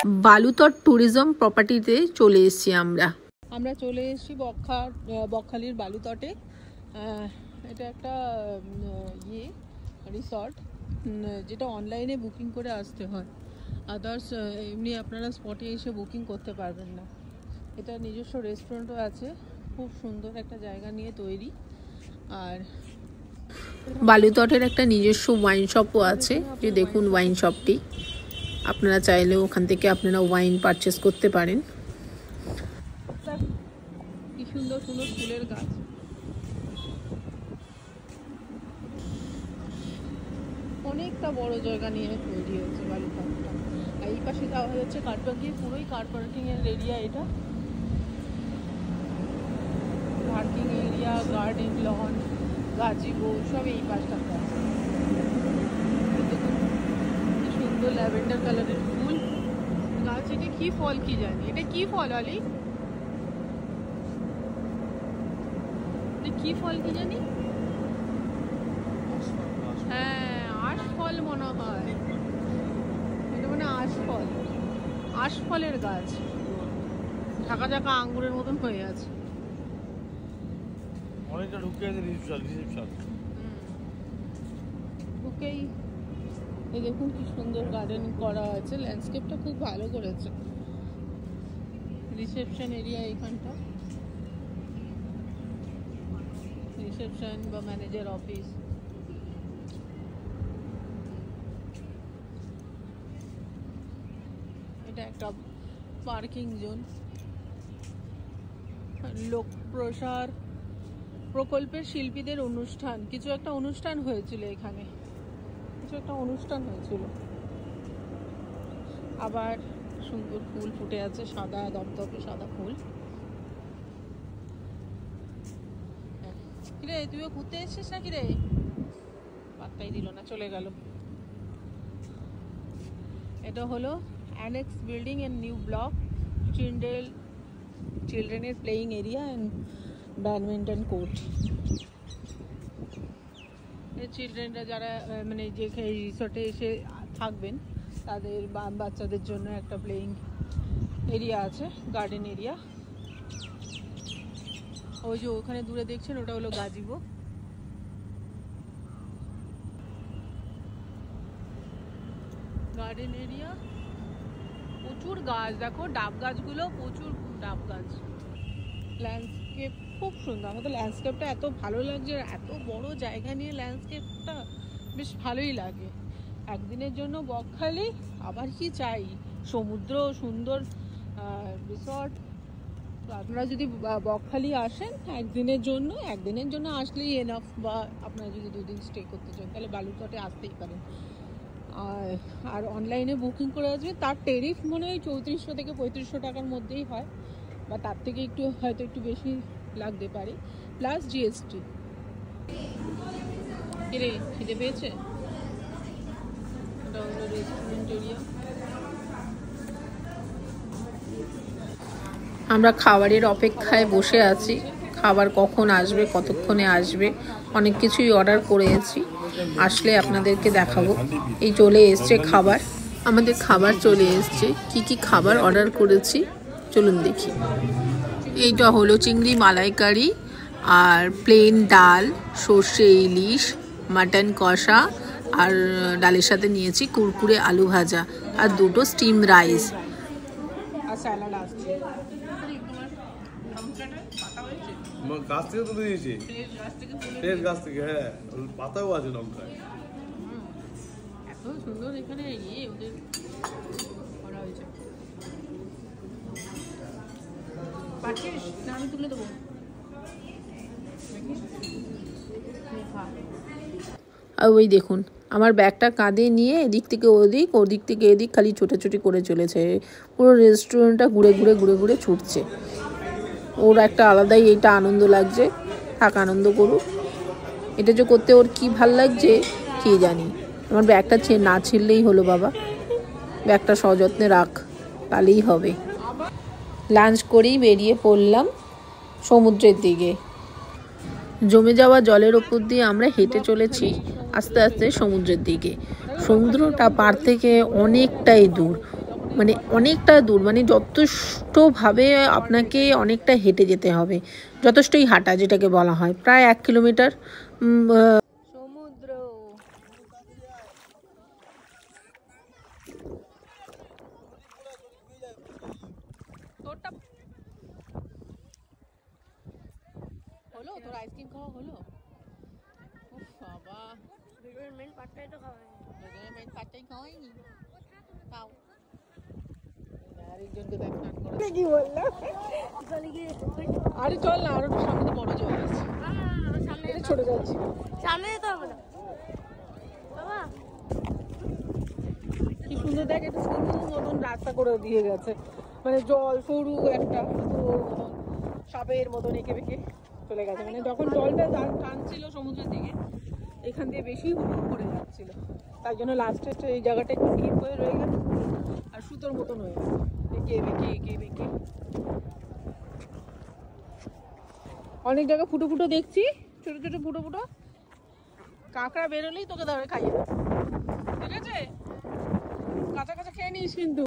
বালুতট tourism প্রপার্টিতে চলে এসেছি আমরা চলে এসেছি বকখালির বালুতটে। এটা একটা রিসর্ট, যেটা অনলাইনে বুকিং করে আসতে হয়, আদার্স এমনি আপনারা স্পটে এসে বুকিং করতে পারবেন না। এটা নিজস্ব রেস্টুরেন্টও আছে, খুব সুন্দর একটা জায়গা নিয়ে তৈরি। আর বালুতটের একটা নিজস্ব ওয়াইন শপও আছে, যে দেখুন ওয়াইন শপটি, আপনারা চাইলে ওখান থেকে আপনারা ওয়াইন পারচেস করতে পারেন। কি সুন্দর সুন্দর ফুলের গাছ, অনেকটা বড় জায়গা নিয়ে তৈরি হয়েছে বালুতটটা। আর এই পাশে দেওয়া হয়েছে কার পার্কিং, পুরোই কার পার্কিং এর এরিয়া। এটা পার্কিং এরিয়া, গার্ডেন, লন, গাজিবো সব এই পাশটাতে আছে। কি সুন্দর ল্যাভেন্ডার কালারের ফুল গাছ। এটা কি ফল কি জানি, এটা কি ফল আলি, কি ফল কি জানি? হ্যাঁ, আশফল মনে হয়, এটা মানে আশফল, আশফলের গাছ। ঝাঁকা ঝাঁকা আঙ্গুরের মতন হয়ে আছে। অনেকটা ঢুকে আছে রিসেপশন। ঢুকেই এই দেখুন কি সুন্দর গার্ডেনিং করা আছে, ল্যান্ডস্কেপটা খুব ভালো করেছে। রিসেপশন এরিয়া এইখানটা, রিসেপশন বা ম্যানেজার অফিস। এটা একটা পার্কিং জোন। লোক প্রসার প্রকল্পের শিল্পীদের অনুষ্ঠান, কিছু একটা অনুষ্ঠান হয়েছিল এখানে, আবার সুন্দর ফুল ফুটে আছে, সাদা দপদপে সাদা ফুল। কিরে, তুইও ঘুরতে এসেছিস নাকি রে? পাত্তাই দিল না, চলে গেল। এটা হলো annex building and new block, চিলড্রেনের playing area and badminton court. চিলড্রেনরা যারা মানে যে রিসর্টে এসে থাকবেন, তাদের বাচ্চাদের জন্য একটা প্লেয়িং এরিয়া আছে, গার্ডেন এরিয়া। ওই যে ওখানে দূরে দেখছেন, ওটা হলো গাজিবো। গার্ডেন এরিয়া, প্রচুর গাছ, দেখো ডাব গাছগুলো, প্রচুর ডাব গাছ। ল্যান্ডস্কেপ খুব সুন্দর, আমাদের ল্যান্ডস্কেপটা এত ভালো লাগছে, এত বড় জায়গা নিয়ে ল্যান্ডস্কেপটা বেশ ভালোই লাগে। একদিনের জন্য বকখালি, আবার কি চাই, সমুদ্র, সুন্দর রিসর্ট। আপনারা যদি বকখালি আসেন একদিনের জন্য আসলেই এনাফ, বা আপনারা যদি 2 দিন স্টে করতে চান তাহলে বালুরঘাটে আসতেই পারেন। আর অনলাইনে বুকিং করে আসবে, তার টেরিফ মনে হয় 3400 থেকে 3500 টাকার মধ্যেই হয়, বা তার থেকে হয়তো একটু বেশি লাগতে পারে, প্লাস জিএসটি। কিরে, খিদে পেয়েছে? এটা হলো রেস্টুরেন্ট এরিয়া। আমরা খাবারের অপেক্ষায় বসে আছি, খাবার কখন আসবে, কতক্ষণে আসবে, অনেক কিছুই অর্ডার করেছি, আসলে আপনাদেরকে দেখাবো। এই চলে এসছে খাবার, আমাদের খাবার চলে এসছে। কি খাবার অর্ডার করেছি চলুন দেখি। এইটা হলো চিংড়ি মালাইকারি, আর প্লেন ডাল, সর্ষে ইলিশ, মাটন কষা, আর ডালের সাথে নিয়েছি কুরকুরে আলু ভাজা, আর 2টো স্টিম রাইস। আর স্যালাড আসছে। গাছ থেকে তুলে দিয়েছি, ফ্রেশ গাছ থেকে। হ্যাঁ, পাতাও আছে লঙ্কায়। এত সুন্দর এখানে ওদের করা হয়েছে। পাচ্ছিস না? আমি তুলে দেবো। আর ওই দেখুন, আমার ব্যাগটা কাঁধে নিয়ে এদিক থেকে ওদিক থেকে এদিক খালি ছোটাছুটি করে চলেছে। পুরো রেস্টুরেন্টটা ঘুরে ছুটছে। ওর একটা আলাদাই এইটা আনন্দ লাগছে, থাক আনন্দ করুক। এটা যে করতে ওর কি ভাল লাগছে কি জানি। আমার ব্যাগটা না ছিঁড়লেই হলো বাবা, ব্যাগটা সযত্নে রাখ, তাহলেই হবে। লাঞ্চ করেই বেরিয়ে পড়লাম সমুদ্রের দিকে। জমে যাওয়া জলের ওপর দিয়ে আমরা হেঁটে চলেছি আস্তে আস্তে সমুদ্রের দিকে। সমুদ্রটা পার থেকে অনেকটাই দূর, মানে অনেকটা দূর, মানে যথেষ্টভাবে আপনাকে অনেকটা হেঁটে যেতে হবে, যথেষ্টই হাঁটা যেটাকে বলা হয়, প্রায় 1 কিলোমিটার। সমুদ্র তোরটা হলো, তোর আইসক্রিম খাওয়া হলো? উফ বাবা, মেন পাটটাই তো খাওয়া হয়নি। মেন পাটটাই খাওয়াইনি, তাও আরেকজনকে দেখ স্নান করে কি বললাম। আরে চল না, আরো একটু সামনে তো বড় জল আছে, সামনে ছোট যাচ্ছি, সামনে যেতে হবে না বাবা। কি সুন্দর দেখ, একটা সরু মতন রাস্তা করে দিয়ে গেছে, মানে জল সরু একটা সাপের মতন এঁকে বেঁকে চলে গেছে, মানে যখন জলটা টানছিল সমুদ্রের দিকে এখান দিয়ে বেশি হুড় করে যাচ্ছিল, তাই জন্য লাস্টে এই জায়গাটা একটু ডিপ হয়ে রয়ে গেছে আর সুতোর মতন হয়ে গেছে, এঁকে বেঁকে এঁকে বেঁকে। অনেক জায়গায় ফুটো ফুটো দেখছি, ছোট ছোট ফুটো ফুটো, কাঁকড়া বেরোলেই তোকে ধরে খাইয়ে দেবে, ঠিক আছে? কাঁচা কাঁচা খেয়ে নিস কিন্তু।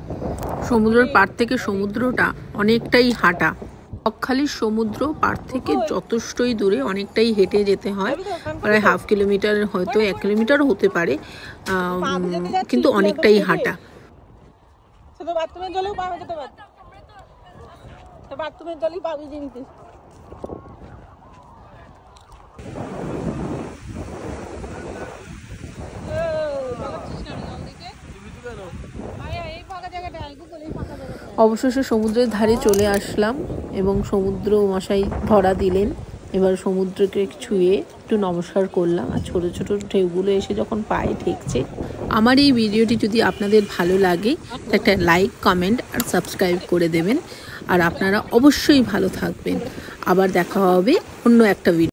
সমুদ্রের পাড় থেকে সমুদ্রটা অনেকটাই হাঁটা, বকখালির সমুদ্র পাড় থেকে যথেষ্টই দূরে, অনেকটাই হেঁটে যেতে হয়, প্রায় 1/2 কিলোমিটার, হয়তো 1 কিলোমিটারও হতে পারে, কিন্তু অনেকটাই হাঁটা। বাথরুমের জলেও পা যেতে পারে, বাথরুমের জলই পাবি জিনিস। অবশেষে সমুদ্রের ধারে চলে আসলাম এবং সমুদ্র মশাই ধরা দিলেন। এবার সমুদ্রকে ছুঁয়ে একটু নমস্কার করলাম, আর ছোট ছোট ঢেউগুলো এসে যখন পায়ে ঠেকছে। আমার এই ভিডিওটি যদি আপনাদের ভালো লাগে একটা লাইক, কমেন্ট আর সাবস্ক্রাইব করে দেবেন, আর আপনারা অবশ্যই ভালো থাকবেন। আবার দেখা হবে অন্য একটা ভিডিও।